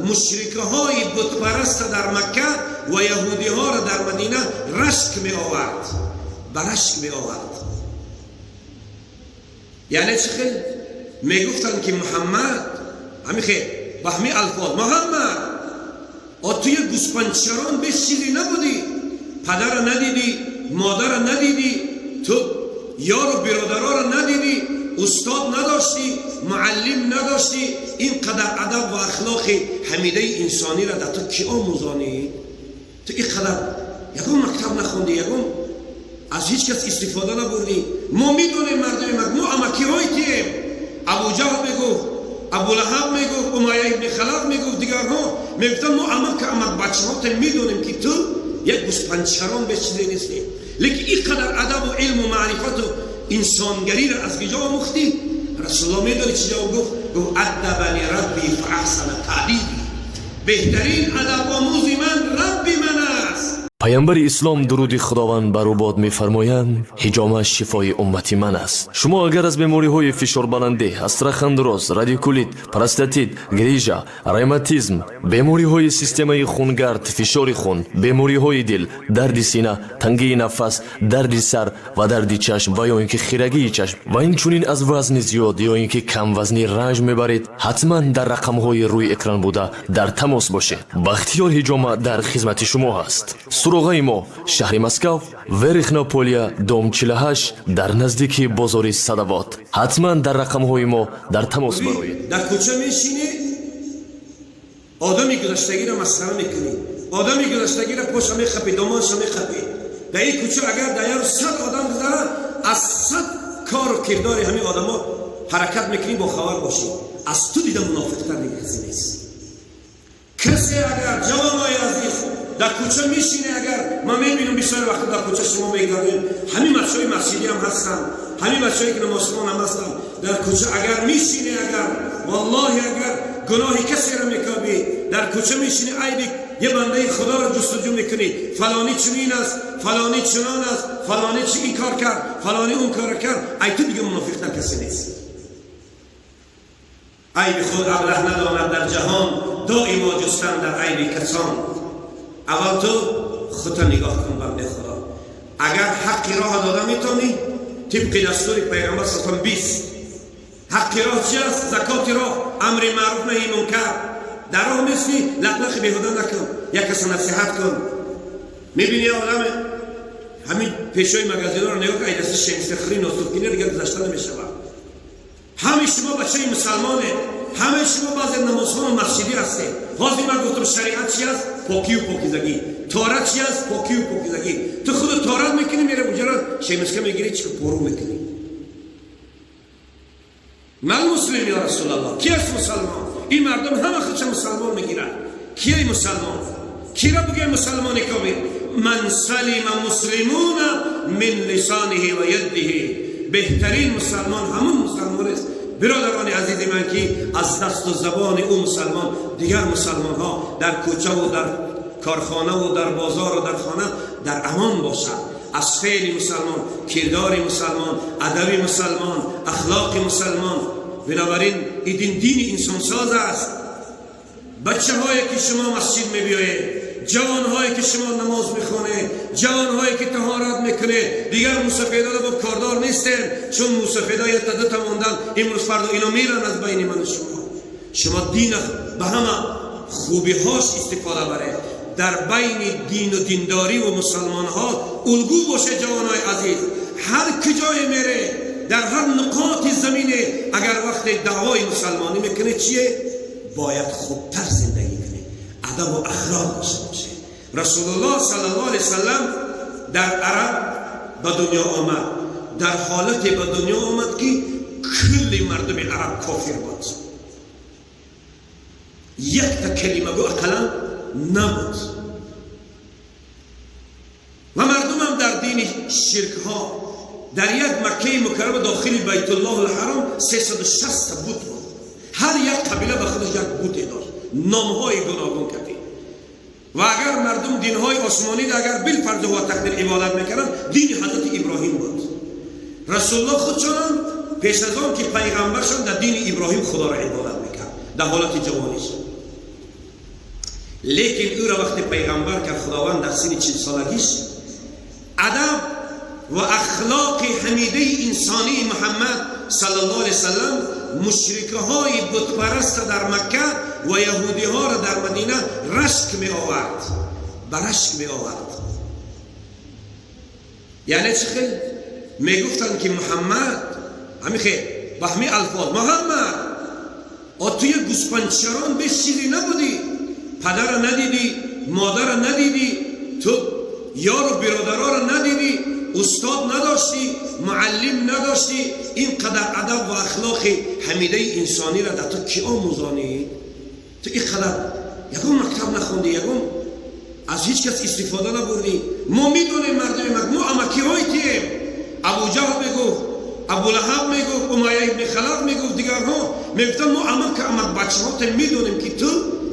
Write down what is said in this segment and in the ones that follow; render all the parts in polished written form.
مشرکه های بت پرست در مکه و یهودی ها را در مدینه رشک می آورد، برشک می آورد. یعنی چه خیلی می گفتن که محمد همین خیلی با همین الفاظ محمد توی گوسپندچران بیش چیزی نبودی، پدر ندیدی، مادر ندیدی، تو یار و برادرها را ندیدی، استاد نداشتی، معلم نداشتی، اینقدر ادب و اخلاق حمیده انسانی را در تو کی آموزانی؟ تو اینقدر یکم مکتب نخوندی، یکم از هیچ کس استفاده نبردی. ما میدونیم مردم ما امکی های تیم، ابو جهل میگفت، ابو لهب میگفت، امیه ابن خلف میگفت، دیگرها میگفتن ما امک بچه ها میدونیم که تو یک گوسپندچران به چیزی نیستی، لیکن اینقدر ادب و علم و معرفت و انسانگری را از کجا آموختی؟ رسول الله میدونی چی جواب گفت؟ گفت ادبنی ربی فاحسن تعلیمی، بهترین ادب آموزی من ربی من است. پیامبر اسلام درود خداوند بر او باد می‌فرمایند حجامه شفای امتی من است. شما اگر از بیماری‌های فشار برنده، استرخوان دراز، رادیکولیت، پروستاتیت، گریژا، روماتیسم، بیماری‌های سیستم خونگرد، فشار خون، بیماری‌های دل، درد سینه، تنگی نفس، درد سر و درد چشم و یا اینکه خیرگی چشم و اینچنین از وزن زیاد یا اینکه کم وزنی رنج میبرید، حتما در رقم‌های روی اکران بوده در تماس باشید. بختیار حجامه در خدمت شما است. سراغ ما شهر مسکو، ورخناپولیا، دام 48 در نزدیکی بازار صدوات. حتما در رقم‌های ما در تماس باشید. در کوچه میشینی، آدمی گذشتگی را مسخره میکنی، آدمی گذشتگی را پشت میخپی، دامانش میخپی. در این کوچه اگر در 100 آدم بذارن، از 100 کار و کردار همین آدما حرکت میکنی، با خبر باشی. از تو دیدم منافق‌تر دیگه کسی نیست. کسی اگر جوانای عزیز در کوچه میشینه، اگر من میبینم بسیار وقت در کوچه شما میگردیم، همین بچهای مسجدی هم هستن، همین بچهایی که نمازخوان هم هستن، در کوچه اگر میشینه، اگر والله اگر گناهی کسی را میکابی، در کوچه میشینه عیب یه بنده خدا را جستجو میکنی، فلانی چنین است، فلانی چنان است، فلانی چی این کار کرد، فلانی اون کار کرد، ای تو دیگه منافق‌تر کسی نیست. عیب خود ابله نداند در جهان، دائما جستن در عیب کسان. اول تو خودت نگاه کن بنده خدا، اگر حقی راه داده میتونی طبق دستور پیغمبر صلی الله علیه و 20 حقی راه چی است؟ زکات راه، امر معروف نهی منکر. در راه میستی لقلق بیهوده نکن، یک کس نصیحت کن. میبینی آدم همین پیشوی مغازینا رو نگاه کن، دست شمسخری نوستوکینه دیگه گذشته نمیشه. همه شما بچه مسلمانه، همه شما بعض نمازخوان و مسجدی هستید. حاضر من گفتم شریعت چی است؟ پاکی و پاکیزگی. طهارت چی است؟ پاکی و پاکیزگی. تو خود طهارت میکنی، میره اونجا شیمسکه میگیری، چیکار پرو میکنی؟ من مسلم یا رسول الله. کی است مسلمان؟ این مردم همه خودش مسلمان میگیرن. کی مسلمان؟ کی را بگه مسلمانی کامل؟ من سلم مسلمون من لسانه و یده. بهترین مسلمان همون مسلمان است برادران عزیز من که از دست و زبان اون مسلمان دیگر مسلمان ها در کوچه و در کارخانه و در بازار و در خانه در امان باشند. از فعل مسلمان، کردار مسلمان، ادب مسلمان، اخلاق مسلمان. بنابراین این دین انسان ساز است. بچه هایی که شما مسجد میبیایید، جوان هایی که شما نماز میخونه، جوان هایی که طهارت میکنه، دیگر موسفیدا با کاردار نیستن، چون موسفیدا یه تا موندن امروز فردا اینا میرن از بین من شما دین به همه خوبی هاش استفاده بره. در بین دین و دینداری و مسلمان ها الگو باشه جوانای عزیز. هر کجای میره، در هر نقاط زمینه، اگر وقت دعوای مسلمانی میکنه چیه؟ باید خوبتر زندگی کنه، ادب و اخلاق داشته باشه. رسول الله صلی الله علیه وسلم در عرب به دنیا آمد، در حالت به دنیا آمد که کل مردم عرب کافر بود، یک تا کلمه گو اقلا نبود و مردم هم در دین شرک ها. در یک مکه مکرمه داخل بیت الله الحرام 360 بت بود. هر یک قبیله به خودش یک بتی داشت، نامهای گوناگون کردی. و اگر مردم دینهای آسمانی اگر بالفرض و تقدیر عبادت میکردن، دین حضرت ابراهیم بود. رسول الله خودشان پیش از آن که پیغمبرشان در دین ابراهیم خدا را عبادت میکرد در حالت جوانیش. لیکن او را وقتی پیغمبر که خداوند در سن 40 سالگیش ادب و اخلاق حمیده انسانی محمد صلی الله علیه وسلم مشرکه های بت پرست در مکه و یهودی ها را در مدینه رشک می آورد، برشک می آورد. یعنی چه خیلی می گفتن که محمد همین خیلی با همین الفاظ محمد توی گوسپندچران به چیزی نبودی، پدر را ندیدی، مادر را ندیدی، تو یار و برادرها را ندیدی، استاد نداشتی، معلم نداشتی، اینقدر ادب و اخلاق حمیده انسانی را در تو کی آموزانی؟ تو اینقدر یکم مکتب نخوندی، یکم از هیچ کس استفاده نبردی. ما میدونیم مردم ما امکی های تیم، ابو جهل میگفت، ابو لهب میگفت، امیه ابن خلف میگفت، دیگرها میگفتن ما امک بچه ها تیم میدونیم که تو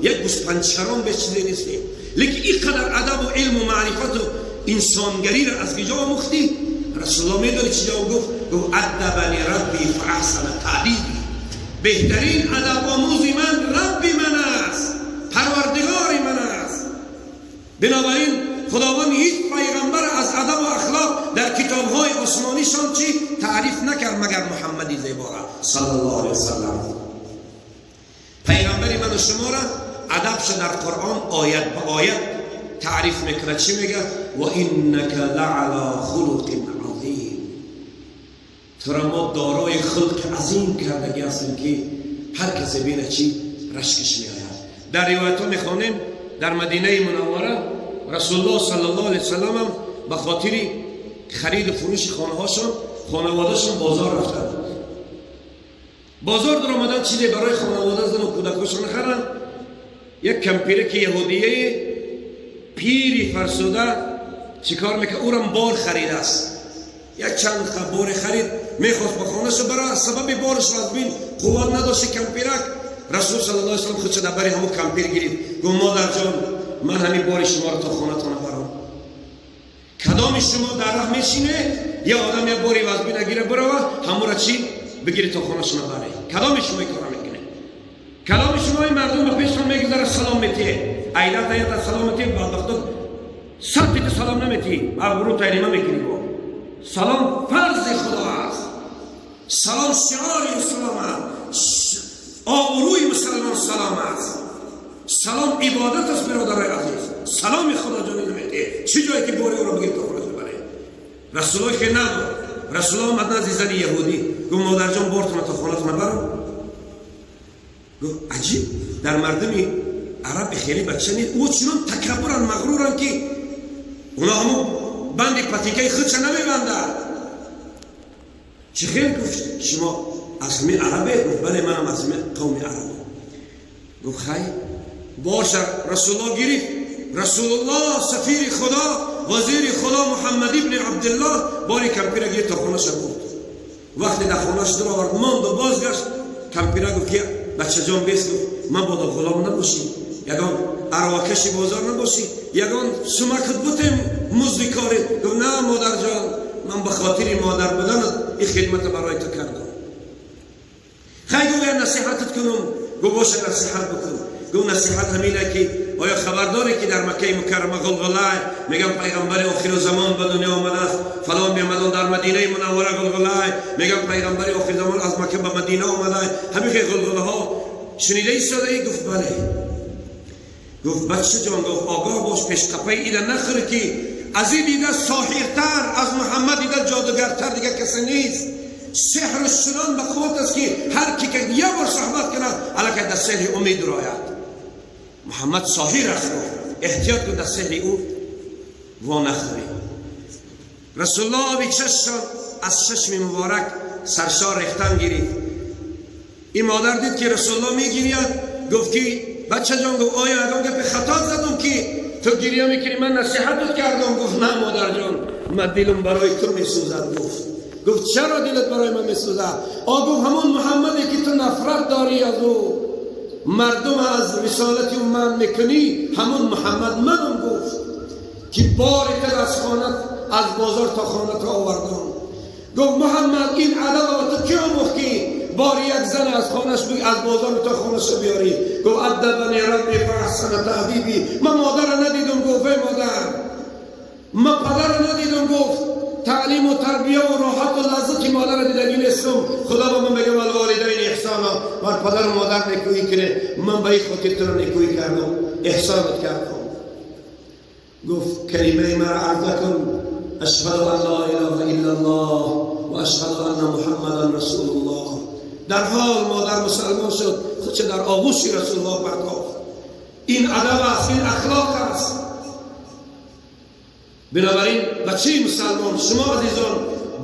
یک گوسپندچران به چیزی نیستی. لیکن اینقدر ادب و علم و معرفت و انسانگری را از کجا آموختی؟ رسول الله میدونی چی جواب گفت؟ گفت ادبنی ربی فاحسن تعدیبی، بهترین ادب آموز من ربی من است، پروردگار من است. بنابراین خداوند هیچ پیغمبر از ادب و اخلاق در کتاب‌های آسمانیشان چی تعریف نکرد مگر محمدی زیبا صلی الله علیه وسلم. پیغمبری من و شما را ادبش در قرآن آیت به آیت تعریف میکنه. چی میگه؟ و انک لعلی خلق عظیم، تو را ما دارای خلق عظیم کردگی هستیم که هر کسی بینه چی رشکش میآید. در روایت ها میخوانیم در مدینه منوره رسول الله صلی الله علیه وسلم هم به خاطر خرید فروش خانوادهشون بازار رفتن. بازار در آمدن چیزی برای خانواده زن و کودکاشون خرن. یک کمپیرک یهودیه پیری فرسوده چیکار میکنه؟ او را بار خرید است، یک چند بار خرید، میخواست با خانهش برای سبب بارش از بین قوت نداشت کمپیرک. رسول صلی الله علیه وسلم خودش در بری همون کمپیر گرفت، گفت مادر جان من همین بار شما را تا خانه‌تان برام. کدام شما در راه میشینه یا آدم یک باری از بین نگیره بروه همون را چی بگیری تا خانه شما بره؟ کدام شما این کارا میکنه؟ کدام شما این مردم به پیشتان میگذاره سلام میتیه، ایدت ایدت سلام میتیه، بعد سطحی سلام نمیتی، ابرو تحریمه میکنی. با سلام فرض خدا است، سلام شعار اسلام است، آبروی مسلمان سلام است، سلام عبادت است برادرای عزیز. سلام خدا جانی نمیتی، چی جایی که باری او را بگیر تا خانه بره؟ رسول الله که نداد. رسول الله آمد نزد زن یهودی، گفت مادر جان بارتون تا خانه‌تون برام. گفت عجیب، در مردمی عرب خیلی بچه نیست، او چنان تکبرن مغرورن که اونا همون بند پتیکه خودش نمیبندن. چه خیلی گفت شما از همین عربه؟ گفت بله منم از همین قوم عربه. گفت خیلی باشه. رسول الله گرفت، رسول الله سفیر خدا وزیر خدا محمد ابن عبدالله باری کمپیره گرفت تا خونه‌ش بود. وقتی در خونه‌ش در آورد ماند و بازگشت، کمپیره گفت که بچه جان بیست، گفت من بادا غلام نباشی، یگان ارواکشی بازار نباشی، یگان سمکت بودیم مزدکاری. گفت نه مادر جان من به خاطر مادر بودنت این خدمت برای تو کردم. خیلی گفت نصیحتت کنم. گفت باشه نصیحت بکن. گفت نصیحت همینه که آیا خبرداری که در مکه مکرمه غلغله میگم پیغمبر آخر زمان به دنیا آمده است، فلان میامدن در مدینه منوره غلغله، میگم پیغمبر آخر زمان از مکه به مدینه آمده، همین غلغله ها شنیده ایستاده؟ گفت بله. گفت بچه جان، گفت آگاه باش پیش قپه ایده نخوری که از این دیده ساحرتر از محمد دیده جادوگرتر دیگه کسی نیست. سحر شنان به قوت است که هر کی که یک بار صحبت کنه الکی در سحر امید راید. محمد ساحر است، احتیاط کن در سحر او و نخوری. رسول الله آبی چشم از چشم مبارک سرشار ریختن گرفت. این مادر دید که رسول الله میگیرید، گفت که بچه جان، گفت آیا اگه به خطا زدم که تو گریه میکنی من نصیحتت کردم؟ گفت نه مادر جان من دلم برای تو میسوزد. گفت چرا دلت برای من میسوزد؟ گفت همون محمدی که تو نفرت داری از او، مردم از رسالت من میکنی، همون محمد منم. گفت که باری که از خانت از بازار تا خانت آوردم. گفت محمد این عدد و تو که آموخت که بار یک زن از خانش بی از بازار تا خانش بیاری. گفت ادبنی ربی فاحسن تأدیبی. من مادر ندیدم. گفت مادر من پدر ندیدم. گفت تعلیم و تربیه و راحت و لذت مادر دیدگی نیستم. خدا به من بگه والوالدین احسانا. من پدر و مادر نیکویی کنه. من به این خاطر تو رو نیکویی کردم، احسانت کردم. گفت کلمه ما عرض کن اشهد ان لا اله الا الله و اشهد ان محمدا رسول الله. در حال مادر مسلمان شد، خودش در آغوش رسول الله پرداخت. این ادب است، این اخلاق است. بنابراین بچه مسلمان شما عزیزان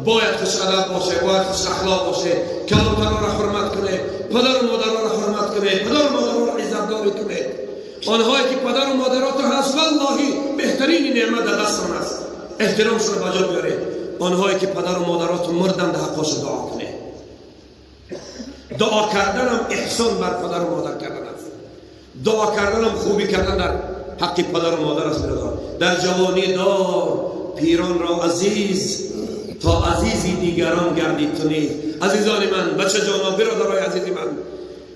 باید خوش ادب باشه، باید خوش اخلاق باشه، کلانتران را حرمت کنه، پدر و مادران را حرمت کنه، پدر و مادران را عزتداری کنه. آنهایی که پدر و مادرات هست والله بهترین نعمت در دست من است، احترامشون را بجا بیاره. آنهایی که پدر و مادرات مردن در حقش دعا کنه. دعا کردن هم احسان بر پدر و مادر کردن است. دعا کردن هم خوبی کردن در حق پدر و مادر است. در جوانی دار پیران را عزیز تا عزیزی دیگران گردید تو نیز. عزیزان من، بچه جانا، برادرای عزیز من،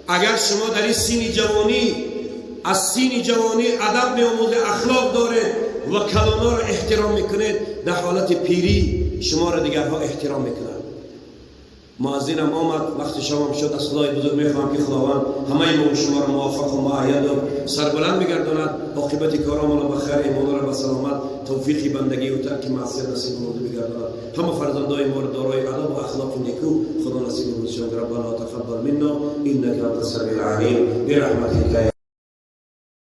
اگر شما در این سین جوانی از سین جوانی ادب می‌آموزه، اخلاق داره و کلانا را احترام میکنید، در حالت پیری شما را دیگرها احترام میکنند. مؤذنم آمد، وقت شام شد، از خدای بزرگ میخوام که خداوند همه ما شما را موفق و مؤید و سربلند بگرداند، عاقبت کارمان را بخیر، ایمان را به سلامت، توفیق بندگی و ترک معصیت نصیب نموده بگرداند. همه فرزندای ما را دارای ادب و اخلاق نیکو خدا نصیب نموده شود. ربنا تقبل منا انک انت السمیع العلیم برحمتک.